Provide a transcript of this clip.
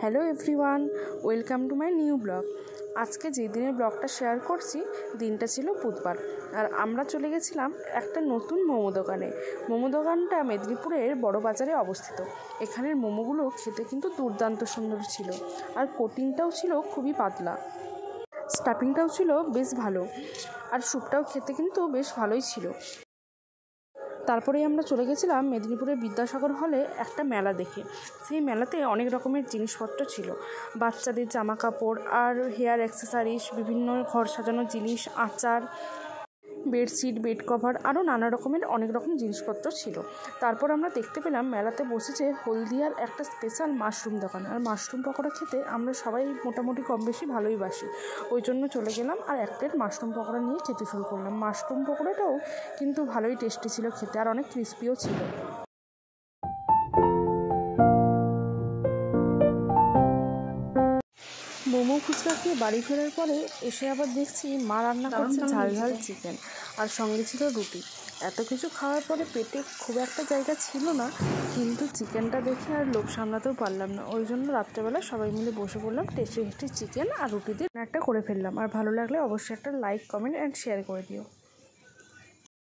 Hello everyone, welcome to my new blog. আজকে যে দিনের ব্লগটা শেয়ার করছি দিনটা ছিল বুধবার, আর আমরা চলে গেছিলাম একটা নতুন মোমো দোকানে। মোমো দোকানটা মেদিনীপুরের বড় বাজারে অবস্থিত। এখানের মোমোগুলো খেতে কিন্তু দুর্দান্ত সুন্দর ছিল, আর কোটিংটাও ছিল খুবই পাতলা, স্টাফিংটাও ছিল বেশ ভালো, আর স্যুপটাও খেতে কিন্তু বেশ ভালোই ছিল। তারপরেই আমরা চলে গেছিলাম মেদিনীপুরের বিদ্যাসাগর হলে একটা মেলা দেখে। সেই মেলাতে অনেক রকমের জিনিসপত্র ছিল, বাচ্চাদের জামা কাপড় আর হেয়ার অ্যাক্সেসরিজ, বিভিন্ন ঘর সাজানোর জিনিস, আচার, বেডশিট, বেড কভার, আরও নানা রকমের অনেক রকম জিনিসপত্র ছিল। তারপর আমরা দেখতে পেলাম মেলাতে বসেছে হলদিয়ার একটা স্পেশাল মাশরুম দোকান, আর মাশরুম পকোড়া খেতে আমরা সবাই মোটামুটি কম বেশি ভালোই বাসি। ওই জন্য চলে গেলাম আর এক প্লেট মাশরুম পকোড়া নিয়ে খেতে শুরু করলাম। মাশরুম পকোড়াটাও কিন্তু ভালোই টেস্টি ছিল খেতে, আর অনেক ক্রিস্পিও ছিল। মোমো ফুচকা খেয়ে বাড়ি ফেরার পরে এসে আবার দেখছি মা রান্না করছে ঝাল ঝাল চিকেন, আর সঙ্গে ছিল রুটি। এত কিছু খাওয়ার পরে পেটে খুব একটা জায়গা ছিল না, কিন্তু চিকেনটা দেখে আর লোভ সামলাতেও পারলাম না। ওই জন্য রাত্রেবেলা সবাই মিলে বসে পড়লাম, টেস্টি টেস্টি চিকেন আর রুটি দিয়ে একটা করে ফেললাম। আর ভালো লাগলে অবশ্যই একটা লাইক, কমেন্ট অ্যান্ড শেয়ার করে দিও।